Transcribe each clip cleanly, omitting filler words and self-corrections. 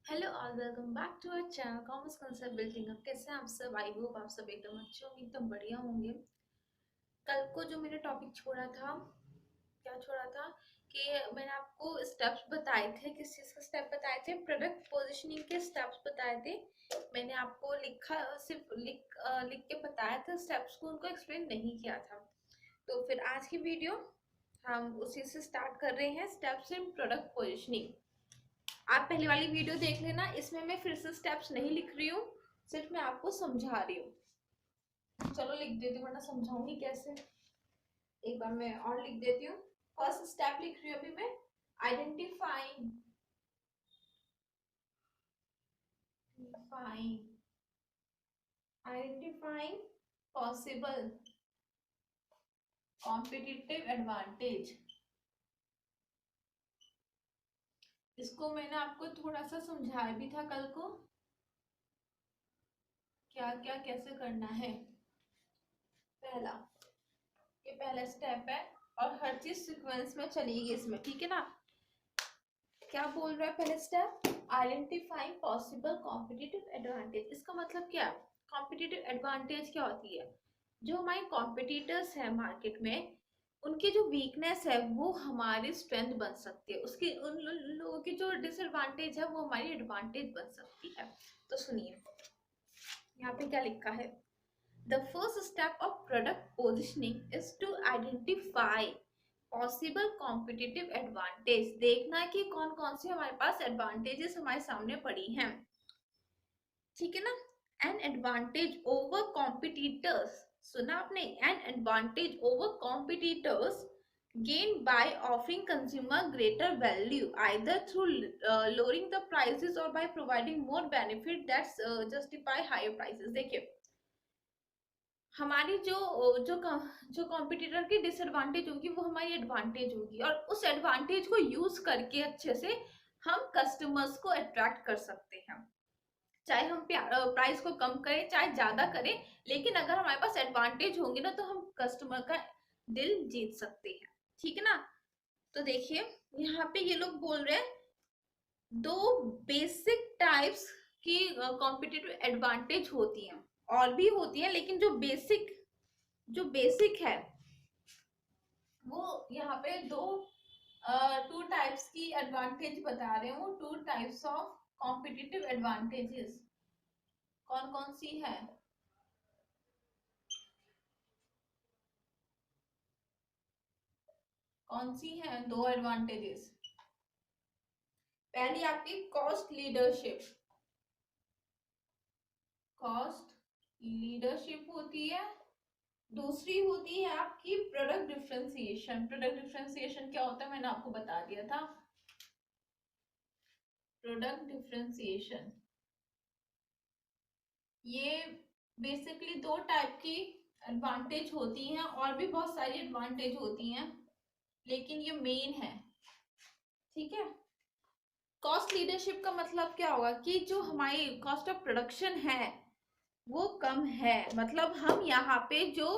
Hello all, welcome back to our channel commerce concept building. अब कैसे हैं आप सब? आई होप आप सब एकदम अच्छे होंगे, एकदम बढ़िया होंगे। कल को जो मैंने टॉपिक छोड़ा था, क्या छोड़ा था कि मैंने आपको स्टेप्स बताए थे। किस चीज़ के स्टेप बताए थे? प्रोडक्ट पोजीशनिंग के स्टेप्स बताए थे। मैंने आपको लिखा, सिर्फ लिख के बताया था स्टेप्स को, उनको एक्सप्लेन नहीं किया था। तो फिर आज की वीडियो हम उसी से स्टार्ट कर रहे हैं, स्टेप्स इन प्रोडक्ट पोजीशनिंग। आप पहले वाली वीडियो देख लेना, इसमें मैं फिर से स्टेप्स नहीं लिख रही हूँ, सिर्फ मैं आपको समझा रही हूँ। चलो लिख देती हूँ, वरना समझाऊंगी कैसे। एक बार मैं और लिख देती हूँ। फर्स्ट स्टेप लिख रही हूँ अभी मैं। Identifying fine identifying possible competitive advantage. इसको मैंने आपको थोड़ा सा समझाया भी था कल को, क्या क्या कैसे करना है। पहला, ये पहला स्टेप है और हर चीज सीक्वेंस में चलेगी इसमें, ठीक है ना। क्या बोल रहा है पहले step? Identifying possible competitive advantage. इसका मतलब क्या? कॉम्पिटिटिव एडवांटेज क्या होती है? जो हमारे कॉम्पिटिटर्स हैं मार्केट में, उनकी जो वीकनेस है वो हमारी स्ट्रेंथ बन सकती है, उसकी उन लोगों की जो डिसएडवांटेज है वो हमारी एडवांटेज बन सकती है। तो सुनिए, यहाँ पे क्या लिखा है। The first step of product positioning is to identify possible competitive advantage। देखना कि कौन कौन सी हमारे पास एडवांटेजेस हमारे सामने पड़ी हैं, ठीक है ना। एन एडवांटेज ओवर कॉम्पिटिटर्स, सुना आपने? An advantage over competitors gained by offering consumer greater value either through lowering the prices or by providing more benefit that justify higher prices। देखिए, हमारी जो जो जो कॉम्पिटिटर की डिसएडवांटेज होगी वो हमारी एडवांटेज होगी, और उस एडवांटेज को यूज करके अच्छे से हम कस्टमर्स को अट्रैक्ट कर सकते हैं। चाहे हम प्राइस को कम करें चाहे ज्यादा करें, लेकिन अगर हमारे पास एडवांटेज होंगे ना तो हम कस्टमर का दिल जीत सकते हैं, ठीक है ना। तो देखिए, यहाँ पे ये लोग बोल रहे हैं दो बेसिक टाइप्स की कॉम्पिटिटिव एडवांटेज होती हैं। और भी होती हैं, लेकिन जो बेसिक है वो यहाँ पे टू टाइप्स की एडवांटेज बता रहे हूँ। Two types of competitive advantages कौन कौन सी है? कौन सी है दो एडवांटेजेस? पहली आपकी कॉस्ट लीडरशिप। कॉस्ट लीडरशिप होती है। दूसरी होती है आपकी प्रोडक्ट डिफरेंशिएशन। प्रोडक्ट डिफरेंशिएशन क्या होता है मैंने आपको बता दिया था। प्रोडक्ट डिफरेंशिएशन ये बेसिकली दो टाइप की एडवांटेज होती हैं, और भी बहुत सारी एडवांटेज होती हैं, लेकिन ये मेन है, ठीक है। कॉस्ट लीडरशिप का मतलब क्या होगा कि जो हमारी कॉस्ट ऑफ प्रोडक्शन है वो कम है। मतलब हम यहाँ पे जो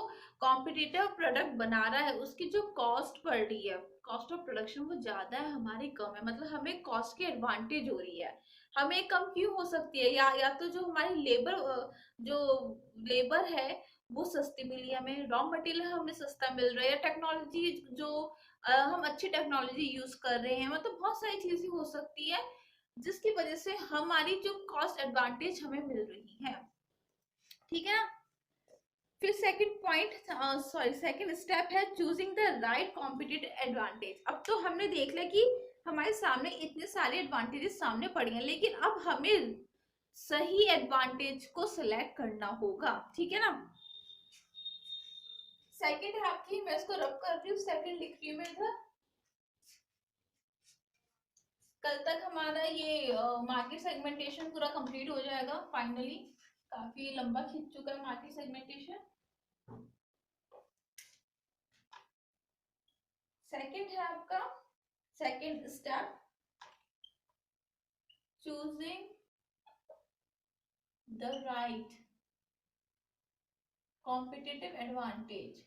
कॉम्पिटिटिव प्रोडक्ट बना रहा है उसकी जो कॉस्ट पड़ रही है, कॉस्ट ऑफ प्रोडक्शन वो ज्यादा है, हमारी कम है। मतलब हमें कॉस्ट की एडवांटेज हो रही है। हमें कम क्यों हो सकती है? या तो जो हमारी जो लेबर है वो सस्ती मिली हमें, रॉ मटेरियल हमें सस्ता मिल रहा है, या टेक्नोलॉजी जो हम अच्छी टेक्नोलॉजी यूज कर रहे हैं। मतलब बहुत सारी चीजें हो सकती है जिसकी वजह से हमारी जो कॉस्ट एडवांटेज हमें मिल रही है, ठीक है ना। फिर सेकंड पॉइंट, सेकंड स्टेप है choosing the right competitive advantage. अब तो हमने देख लिया कि हमारे सामने इतने सारे एडवांटेजेस सामने पड़े हैं, लेकिन अब हमें सही एडवांटेज को सिलेक्ट करना होगा, ठीक है ना। सेकंड है आपकी, मैं इसको रब कर रही हूँ, सेकंड लिख रही हूँ मैं इधर। कल तक हमारा ये मार्केट सेगमेंटेशन पूरा कंप्लीट हो जाएगा फाइनली। काफी लंबा खिंच चुका है मार्केट सेगमेंटेशन। सेकंड है आपका, second step, choosing the right competitive advantage।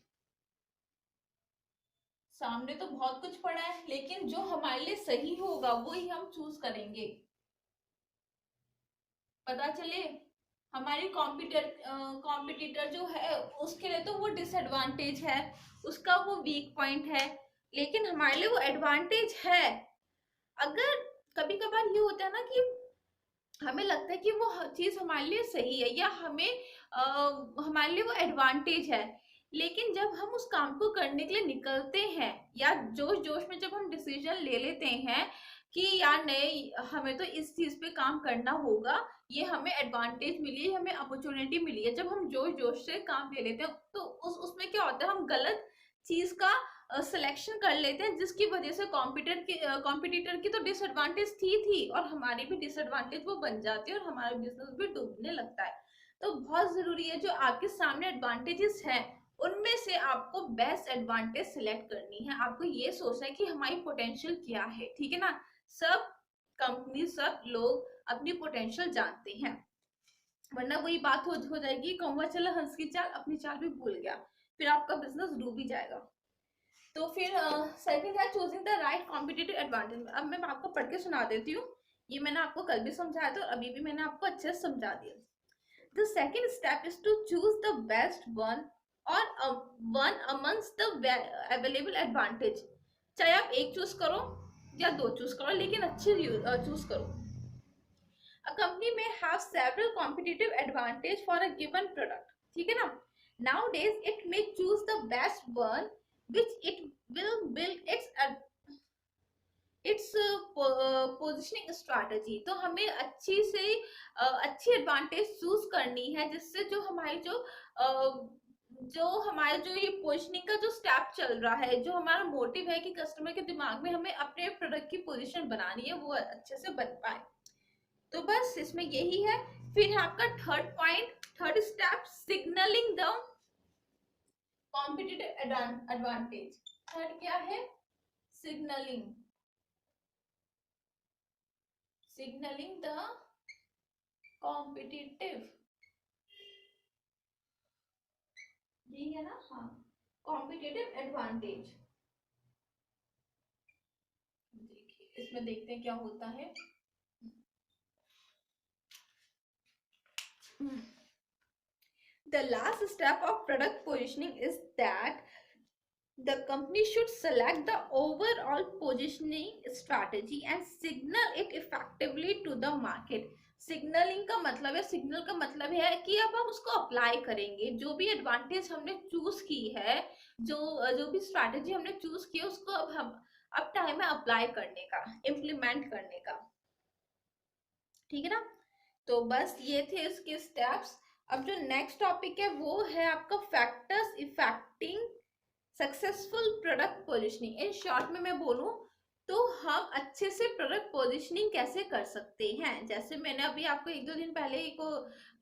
सामने तो बहुत कुछ पड़ा है, लेकिन जो हमारे लिए सही होगा वो ही हम चूज करेंगे। पता चले। हमारी कॉम्पिटिटर जो है उसके लिए तो वो डिसएडवांटेज है, उसका वो वीक पॉइंट है, लेकिन हमारे लिए वो एडवांटेज है। अगर कभी कभार ये होता है ना कि हमें लगता है कि वो चीज हमारे लिए सही है या हमारे लिए वो एडवांटेज है, लेकिन जब हम उस काम को करने के लिए निकलते हैं या जोश जोश में जब हम डिसीजन ले लेते हैं कि यार नहीं, हमें तो इस चीज पे काम करना होगा, ये हमें एडवांटेज मिली है, हमें अपॉर्चुनिटी मिली है, जब हम जोश जोश से काम ले लेते हैं तो उसमें क्या होता है, हम गलत चीज का सिलेक्शन कर लेते हैं, जिसकी वजह से कॉम्पिटिटर की तो डिसएडवांटेज थी और हमारी भी डिसएडवांटेज वो बन जाती है और हमारा बिजनेस भी डूबने लगता है। तो बहुत जरूरी है जो आपके सामने एडवांटेजेस हैं उनमें से आपको बेस्ट एडवांटेज सिलेक्ट करनी है। आपको ये सोचना है कि हमारी पोटेंशियल क्या है, ठीक है ना। सब कंपनी, सब लोग अपनी पोटेंशियल जानते हैं, वरना वही बात हो जाएगी, कौवा चला हंस की चाल, अपनी चाल भी भूल गया, फिर आपका बिजनेस डूब ही जाएगा। तो फिर सेकंड है choosing the right competitive advantage. अब मैं आपको पढ़ के सुना देती हूँ, ये मैंने आपको कल भी समझाया था और अभी भी मैंने आपको अच्छे से समझा दिया। The second step is to choose the best one और one amongst the available advantage. चाहे आप एक चूज करो या दो चूज करो, लेकिन अच्छे चूज करो। A company may have several competitive advantage for a given product, ठीक है ना। Nowadays it may choose the best one which it will build its positioning strategy. तो हमें अच्छी एडवांटेज चूज करनी है, जिससे जो हमारी जो हमारे जो ये पोजिशनिंग का जो स्टेप चल रहा है, जो हमारा मोटिव है कि कस्टमर के दिमाग में हमें अपने प्रोडक्ट की पोजीशन बनानी है, वो अच्छे से बन पाए। तो बस इसमें यही है। फिर है आपका third point, third step, signalling the competitive advantage. Third क्या है, सिग्नलिंग, सिग्नलिंग द कॉम्पिटिटिव, यही है ना, हाँ, कॉम्पिटिटिव एडवांटेज। देखिए इसमें देखते हैं क्या होता है। The last step of product positioning is that the company should select the overall positioning strategy and signal it effectively to the market. Signalling का मतलब है, सिग्नल का मतलब है कि अब हम उसको अप्लाई करेंगे, जो भी एडवांटेज हमने चूज की है, जो भी स्ट्रैटेजी हमने चूज की है, उसको अब टाइम है अप्लाई करने का, इम्प्लीमेंट करने का, ठीक है ना। तो बस ये थे इसके स्टेप्स। अब जो नेक्स्ट टॉपिक है वो है आपका factors affecting successful product positioning. In short में मैं बोलूं तो हम अच्छे से प्रोडक्ट पोजिशनिंग कैसे कर सकते हैं, जैसे मैंने अभी आपको एक दो दिन पहले एक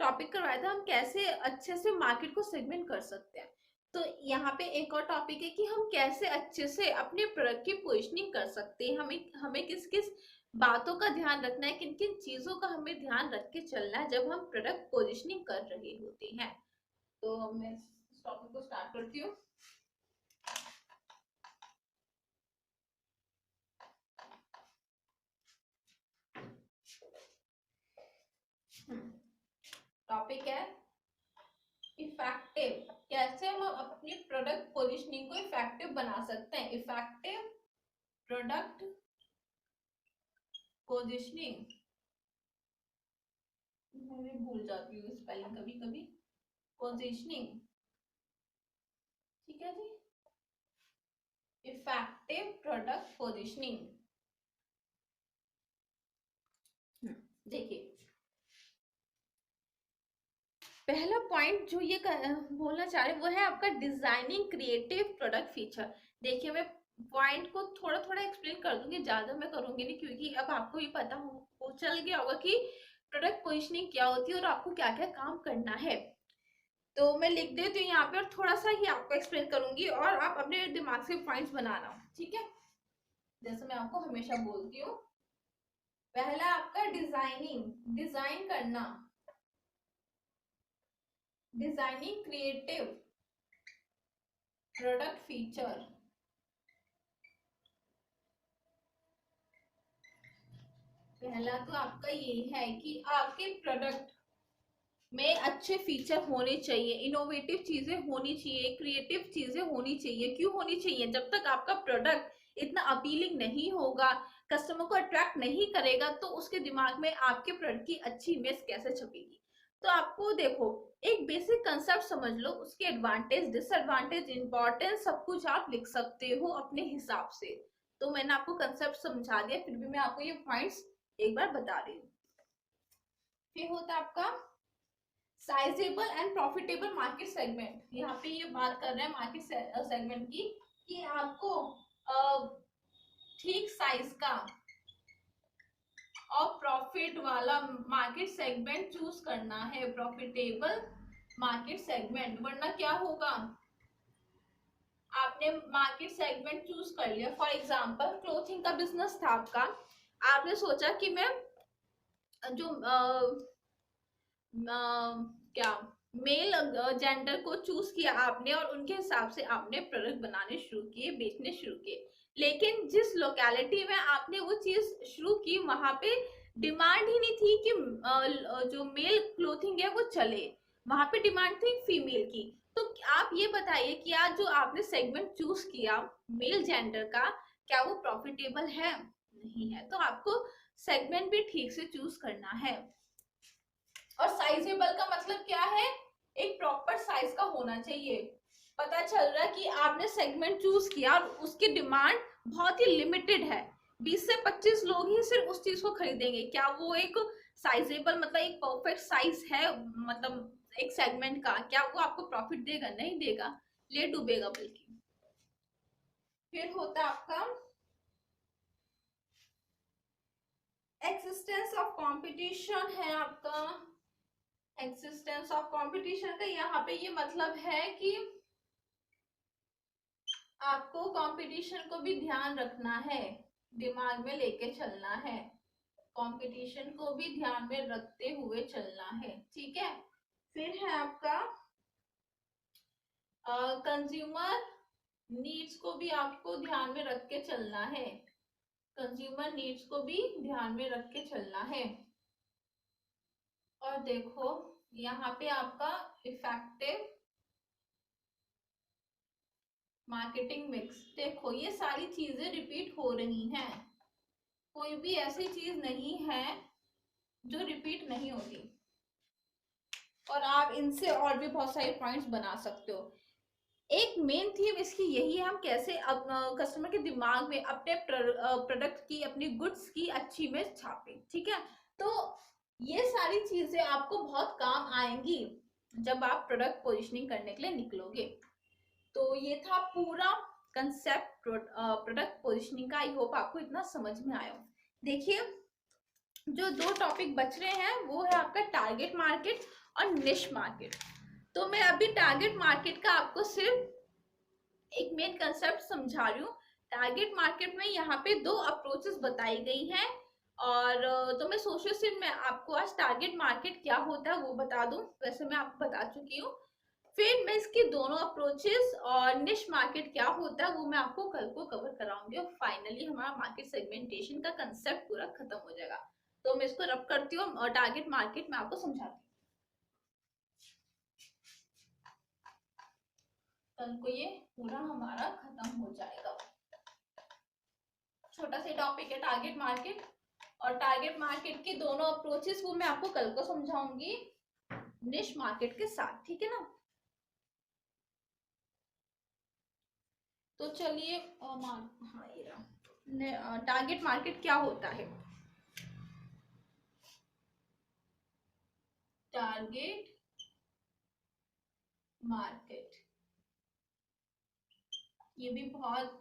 टॉपिक करवाया था, हम कैसे अच्छे से मार्केट को सेगमेंट कर सकते हैं। तो यहाँ पे एक और टॉपिक है कि हम कैसे अच्छे से अपने प्रोडक्ट की पोजिशनिंग कर सकते हैं, हमें हमें किस किस बातों का ध्यान रखना है, किन किन चीजों का हमें ध्यान रख के चलना है जब हम प्रोडक्ट पोजिशनिंग कर रहे होते हैं। तो मैं इस टॉपिक को स्टार्ट करती हूँ। टॉपिक है इफेक्टिव, कैसे हम अपनी प्रोडक्ट पोजिशनिंग को इफेक्टिव बना सकते हैं। इफेक्टिव प्रोडक्ट पोजिशनिंग, मैं भूल जाती हूँ स्पेलिंग कभी कभी, पोजिशनिंग, ठीक है जी, इफेक्टिव प्रोडक्ट पोजिशनिंग। देखिए पहला पॉइंट जो ये बोलना चाह रहे वो है आपका डिजाइनिंग क्रिएटिव प्रोडक्ट फीचर। देखिए मैं पॉइंट को थोड़ा थोड़ा एक्सप्लेन कर दूंगी, ज्यादा मैं करूंगी नहीं, क्योंकि अब आपको भी पता हो चल गया होगा कि प्रोडक्ट पोजिशनिंग क्या होती है और आपको क्या क्या काम करना है। तो मैं लिख देती हूँ यहाँ पे और थोड़ा सा ही आपको एक्सप्लेन करूंगी और आप अपने दिमाग से पॉइंट्स बनाना, ठीक है, जैसे मैं आपको हमेशा बोलती हूँ। पहला आपका डिजाइनिंग, डिजाइन करना, डिजाइनिंग क्रिएटिव प्रोडक्ट फीचर। पहला तो आपका ये है कि आपके प्रोडक्ट में अच्छे फीचर होने चाहिए, इनोवेटिव चीजें होनी चाहिए, क्रिएटिव चीजें होनी चाहिए। क्यों होनी चाहिए? जब तक आपका प्रोडक्ट इतना अपीलिंग नहीं होगा, कस्टमर को अट्रैक्ट नहीं करेगा, तो उसके दिमाग में आपके प्रोडक्ट की अच्छी इमेज कैसे छपेगी? तो आपको देखो, एक बेसिक कंसेप्ट समझ लो, उसके एडवांटेज, डिसएडवांटेज, इंपॉर्टेंस सब कुछ आप लिख सकते हो अपने हिसाब से। तो मैंने आपको कंसेप्ट समझा दिया, फिर भी मैं आपको ये पॉइंट्स एक बार बता रही हूँ। फिर होता है आपका sizeable and profitable market segment. यहाँ पे ये बात कर रहे हैं मार्केट सेगमेंट की, कि आपको ठीक साइज का और प्रॉफिट वाला मार्केट सेगमेंट चूज करना है, प्रॉफिटेबल मार्केट सेगमेंट। वरना क्या होगा, आपने मार्केट सेगमेंट चूज कर लिया, फॉर एग्जांपल क्लोथिंग का बिजनेस था आपका, आपने सोचा कि मैं जो क्या मेल जेंडर को चूज किया आपने, और उनके हिसाब से आपने प्रोडक्ट बनाने शुरू किए, बेचने शुरू किए। लेकिन जिस लोकेलिटी में आपने वो चीज शुरू की, वहां पे डिमांड ही नहीं थी कि जो मेल क्लोथिंग है वो चले, वहां पे डिमांड थी फीमेल की। तो आप ये बताइए कि आज जो आपने सेगमेंट चूज किया मेल जेंडर का, क्या वो प्रॉफिटेबल है? नहीं है। तो आपको सेगमेंट भी ठीक से चूज करना है। और साइजेबल का मतलब क्या है? एक प्रॉपर साइज का होना चाहिए। पता चल रहा है कि आपने सेगमेंट चूज किया और उसकी डिमांड बहुत ही लिमिटेड है, 20 से 25 लोग ही सिर्फ उस चीज को खरीदेंगे, क्या वो एक साइजेबल, मतलब एक परफेक्ट साइज है? मतलब एक सेगमेंट का क्या वो आपको प्रॉफिट देगा? नहीं देगा, ले डूबेगा बल्कि। फिर होता है आपका एक्सिस्टेंस ऑफ कंपटीशन है आपका। एक्सिस्टेंस ऑफ कंपटीशन का यहाँ पे ये मतलब है कि आपको कंपटीशन को भी ध्यान रखना है, दिमाग में लेके चलना है, कंपटीशन को भी ध्यान में रखते हुए चलना है, ठीक है। फिर है आपका कंज्यूमर नीड्स को भी आपको ध्यान में रख के चलना है, कंज्यूमर नीड्स को भी ध्यान में रख के चलना है। और देखो यहाँ पे आपका इफेक्टिव मार्केटिंग मिक्स, देखो ये सारी चीजें रिपीट हो रही हैं, कोई भी ऐसी चीज नहीं है जो रिपीट नहीं होती, और आप इनसे और भी बहुत सारे पॉइंट्स बना सकते हो। एक मेन थीम इसकी यही है, हम कैसे कस्टमर के दिमाग में अपने प्रोडक्ट की, अपनी गुड्स की अच्छी इमेज छापे, ठीक है। तो ये सारी चीजें आपको बहुत काम आएंगी जब आप प्रोडक्ट पोजिशनिंग करने के लिए निकलोगे। तो ये था पूरा कंसेप्ट प्रोडक्ट पोजिशनिंग का। आई होप आपको इतना समझ में आया। देखिए जो दो टॉपिक बच रहे हैं वो है आपका टारगेट मार्केट और निश मार्केट। तो मैं अभी टारगेट मार्केट का आपको सिर्फ एक मेन कंसेप्ट समझा रही हूँ। टारगेट मार्केट में यहाँ पे दो अप्रोचेस बताई गई हैं, और तो मैं सोचू सिर्फ मैं आपको आज टारगेट मार्केट क्या होता है वो बता दूं, वैसे मैं आपको बता चुकी हूँ। फिर मैं इसकी दोनों अप्रोचेस और निश मार्केट क्या होता है वो मैं आपको कल को कवर कराऊंगी, और फाइनली हमारा मार्केट सेगमेंटेशन का कंसेप्ट पूरा खत्म हो जाएगा। तो मैं इसको रब करती हूँ और टारगेट मार्केट में आपको समझाती हूँ। कल को ये पूरा हमारा खत्म हो जाएगा। छोटा सा टॉपिक है टारगेट मार्केट, और टारगेट मार्केट के दोनों अप्रोचेस वो मैं आपको कल को समझाऊंगी निश मार्केट के साथ, ठीक है ना। तो चलिए हाँ ये रहा, टारगेट मार्केट क्या होता है। टारगेट मार्केट ये भी बहुत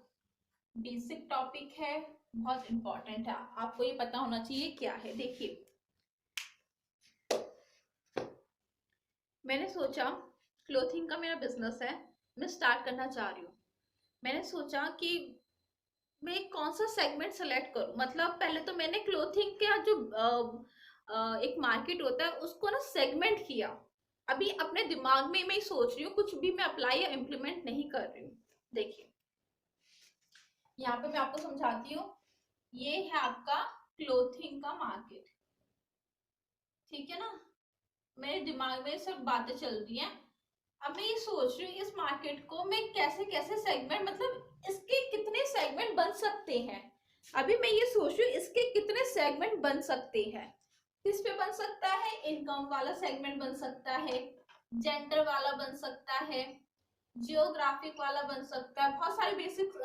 बेसिक टॉपिक है, बहुत इंपॉर्टेंट है, आपको ये पता होना चाहिए क्या है। देखिए मैंने सोचा क्लोथिंग का मेरा बिजनेस है, मैं स्टार्ट करना चाह रही हूँ। मैंने सोचा कि मैं कौन सा सेगमेंट सेलेक्ट करूं, मतलब पहले तो मैंने क्लोथिंग का जो एक मार्केट होता है उसको ना सेगमेंट किया। अभी अपने दिमाग में मैं सोच रही हूँ, कुछ भी मैं अप्लाई या इम्प्लीमेंट नहीं कर रही हूँ। देखिए यहाँ पे मैं आपको समझाती हूँ, ये है आपका क्लोथिंग का मार्केट। ठीक है ना, मेरे दिमाग में सब बातें चल रही हैं। अब मैं ये सोच रही हूँ इस मार्केट को मैं कैसे कैसे सेगमेंट, मतलब इसके कितने सेगमेंट बन सकते हैं। अभी मैं ये सोच रही हूँ इसके कितने सेगमेंट बन सकते हैं। किस पे बन सकता है, इनकम वाला सेगमेंट बन सकता है, जेंडर वाला बन सकता है, जियोग्राफिक वाला बन सकता है। बहुत सारे बेसिक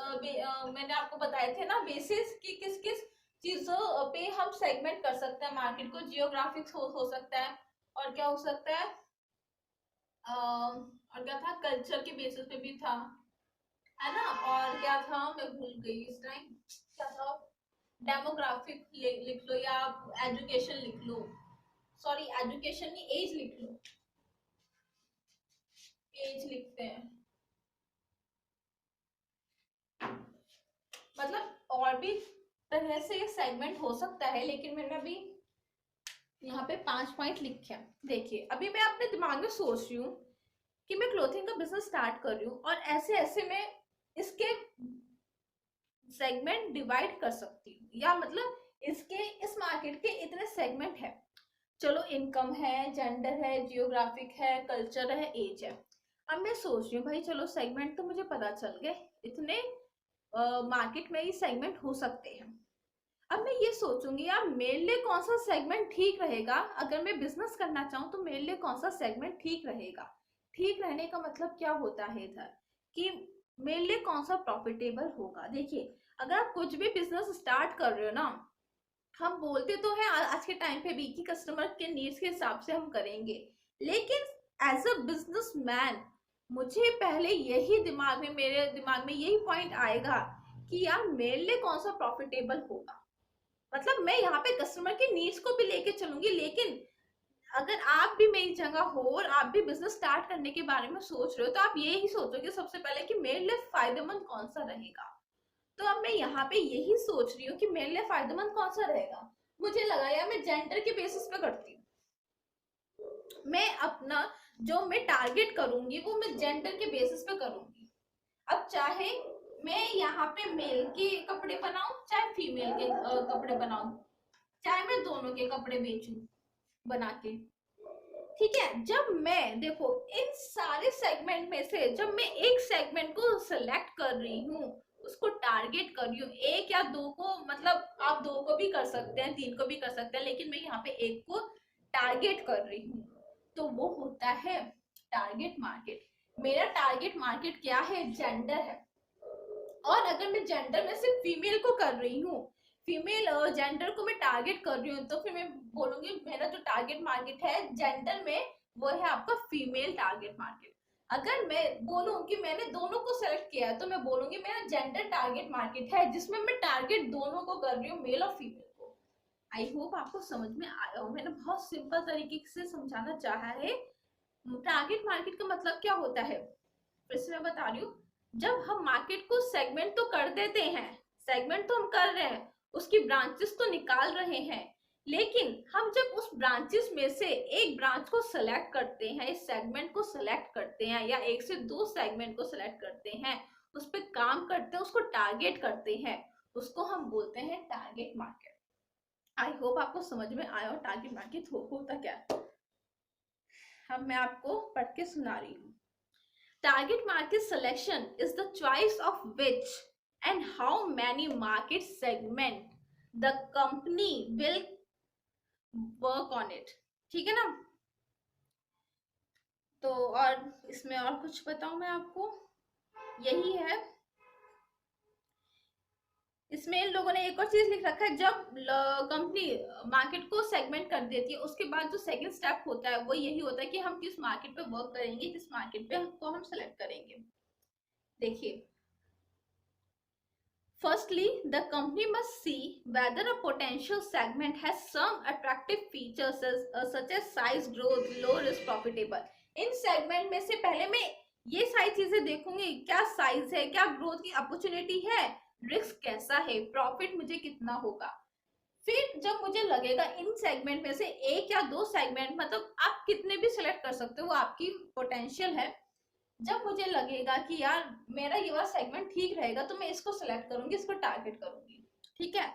मैंने आपको बताए थे ना बेसिस कि किस किस चीजों पे हम सेगमेंट कर सकते हैं मार्केट को। जियोग्राफिक हो सकता है, और क्या हो सकता है, और क्या था, कल्चर के बेसिस पे भी था, है ना। और क्या था, मैं भूल गई इस टाइम, क्या था, डेमोग्राफिक लिख लो या एजुकेशन लिख लो, सॉरी एजुकेशन नहीं, एज लिख लो, एज लिखते हैं। मतलब और भी तरह से सेगमेंट हो सकता है, लेकिन मैंने अभी यहाँ पे 5 पॉइंट लिखे हैं। देखिए अभी मैं अपने दिमाग में सोच रही हूँ कि मैं क्लोथिंग का बिजनेस स्टार्ट कर रही हूँ, और ऐसे ऐसे मैं इसके सेगमेंट डिवाइड कर सकती हूँ, या मतलब इसके इस मार्केट के इतने सेगमेंट है। चलो इनकम है, जेंडर है, जियोग्राफिक है, कल्चर है, एज है। अब मैं सोच रही हूँ भाई चलो सेगमेंट तो मुझे पता चल गए, इतने मार्केट में ये सेगमेंट हो सकते हैं। अब मैं ये सोचूंगी यार मेरे लिए कौन सा सेगमेंट ठीक रहेगा, अगर मैं बिजनेस करना चाहूँ तो मेरे लिए कौन सा सेगमेंट ठीक रहेगा। ठीक रहने का मतलब क्या होता है इधर, कि मेरे लिए कौन सा प्रॉफिटेबल होगा। देखिए अगर आप कुछ भी बिजनेस स्टार्ट कर रहे हो ना, हम बोलते तो हैं आज के टाइम पे भी कि कस्टमर के नीड्स के हिसाब से हम करेंगे, लेकिन एज अ बिजनेसमैन मुझे पहले यही दिमाग में, मेरे दिमाग में यही पॉइंट आएगा कि यार मेरे लिए कौन सा प्रॉफिटेबल होगा। मतलब मैं यहाँ पे कस्टमर के नीड्स को भी लेके चलूंगी, लेकिन अगर आप भी मेरी जगह हो और आप भी बिजनेस स्टार्ट करने के बारे में सोच रहे हो, तो आप ये ही सोचोगे सबसे पहले कि मेरे लिए फायदेमंद कौन सा रहेगा। तो अब मैं यहाँ पे यही सोच रही हूँ कि मेरे लिए फायदेमंद कौन सा रहेगा। मुझे लगा यार मैं जेंडर के बेसिस पे करती हूँ, मैं अपना जो मैं टारगेट करूंगी वो मैं जेंडर के बेसिस पे करूंगी। अब चाहे मैं यहाँ पे मेल के कपड़े बनाऊं चाहे फीमेल के कपड़े बनाऊं, चाहे मैं दोनों के कपड़े बेचूं बना के, ठीक है। जब मैं देखो इन सारे सेगमेंट में से जब मैं एक सेगमेंट को सिलेक्ट कर रही हूँ, उसको टारगेट कर रही हूँ, एक या दो को, मतलब आप दो को भी कर सकते हैं, तीन को भी कर सकते हैं, लेकिन मैं यहाँ पे एक को टारगेट कर रही हूँ, तो वो होता है टारगेट मार्केट। मेरा टारगेट मार्केट क्या है, जेंडर है। और अगर मैं जेंडर में सिर्फ फीमेल को कर रही हूँ, फीमेल जेंडर को मैं टारगेट कर रही हूँ, तो फिर मैं बोलूंगी मेरा जो टारगेट मार्केट है जेंडर में वो है आपका फीमेल टारगेट मार्केट। अगर मैं बोलूं कि मैंने दोनों को सेलेक्ट किया है, तो मैं बोलूंगी मेरा जेंडर टारगेट मार्केट है, जिसमें मैं टारगेट दोनों को कर रही हूँ, मेल और फीमेल को। आई होप आपको समझ में आया हो, मैंने बहुत सिंपल तरीके से समझाना चाहा है। टारगेट मार्केट का मतलब क्या होता है, फिर से मैं बता रही हूँ। जब हम मार्केट को सेगमेंट तो कर देते हैं, सेगमेंट तो हम कर रहे हैं, उसकी ब्रांचेस तो निकाल रहे हैं, लेकिन हम जब उस ब्रांचेस में से एक ब्रांच को सिलेक्ट करते हैं, इस सेगमेंट को सिलेक्ट करते हैं, या एक से दो सेगमेंट को सिलेक्ट करते हैं, उस पर काम करते हैं, उसको टारगेट करते हैं, उसको हम बोलते हैं टारगेट मार्केट। आई होप आपको समझ में आया और टारगेट मार्केट होता क्या है। अब मैं आपको पढ़ के सुना रही हूँ। Target market selection is the choice of which and how many market segment the company will work on it। ठीक है ना। तो और इसमें और कुछ बताऊं मैं आपको, यही है। इसमें इन लोगों ने एक और चीज लिख रखा है, जब कंपनी मार्केट को सेगमेंट कर देती है उसके बाद जो सेकंड स्टेप होता है वो यही होता है कि हम किस मार्केट पे वर्क करेंगे, किस मार्केट पे को हम सेलेक्ट करेंगे। देखिए firstly, the company must see whether a potential segment has some attractive features such as size, growth, low risk, profitable। In segment में से पहले मैं ये सारी चीजें देखूंगी, क्या साइज है, क्या ग्रोथ की अपॉर्चुनिटी है, रिस्क कैसा है, प्रॉफिट मुझे कितना होगा। फिर जब मुझे लगेगा इन सेगमेंट में से एक या दो सेगमेंट, मतलब आप कितने भी सिलेक्ट कर सकते हो, वो आपकी पोटेंशियल है। जब मुझे लगेगा कि यार मेरा ये वाला सेगमेंट ठीक रहेगा, तो मैं इसको सिलेक्ट करूंगी, इसको टारगेट करूंगी, ठीक है।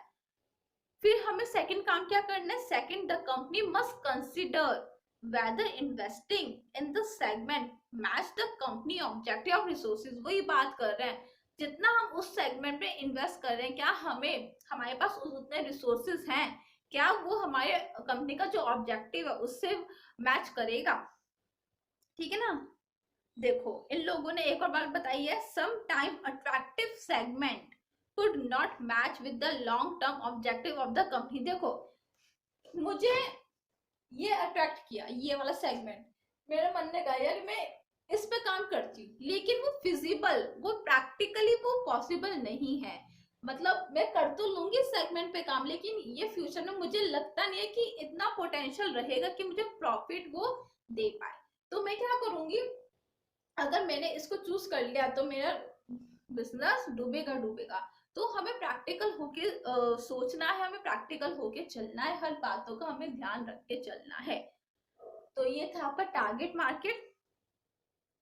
फिर हमें सेकंड काम क्या करना है, second the company must consider whether investing in the segment match the company objective of resources। वही बात कर रहे हैं, जितना हम उस सेगमेंट में इन्वेस्ट कर रहे हैं, क्या हमें हमारे पास उतने रिसोर्सेज हैं, क्या वो हमारे कंपनी का जो ऑब्जेक्टिव है उससे मैच करेगा। ठीक है ना। देखो इन लोगों ने एक और बात बताई है, some time attractive segment could not match with the long term objective of the company। देखो मुझे ये अट्रैक्ट किया, ये वाला सेगमेंट, मेरे मन ने कहा यार मैं इस पे काम करती हूँ, लेकिन वो फिजिबल, वो प्रैक्टिकली वो पॉसिबल नहीं है। मतलब मैं कर तो लूंगी सेगमेंट पे काम, लेकिन ये फ्यूचर में मुझे लगता नहीं है कि इतना पोटेंशियल रहेगा कि मुझे प्रॉफिट वो दे पाए। तो मैं क्या करूंगी, अगर मैंने इसको चूज कर लिया तो मेरा बिजनेस डूबेगा डूबेगा। तो हमें प्रैक्टिकल होके सोचना है, हमें प्रैक्टिकल होके चलना है, हर बातों का हमें ध्यान रख के चलना है। तो ये था आपका टारगेट मार्केट।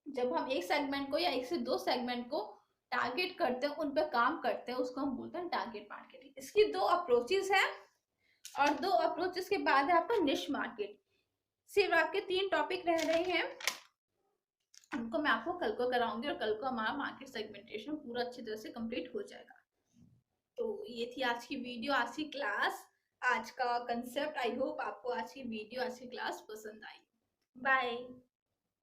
जब हम एक सेगमेंट को या एक से दो सेगमेंट को टारगेट करते हैं, उन पर काम करते हैं, उसको हम बोलते हैं टारगेट मार्केटिंग। इसकी दो अप्रोचेस है, और दो अप्रोचेस के बाद है आपका निश मार्केट। सिर्फ आपके 3 टॉपिक रह रहे हैं, उनको मैं आपको कल को कराऊंगी, और कल को हमारा मार्केट सेगमेंटेशन पूरा अच्छी तरह से कंप्लीट हो जाएगा। तो ये थी आज की वीडियो, आज की क्लास, आज का कंसेप्ट। आई होप आपको आज की वीडियो, आज की क्लास पसंद आई। बाय।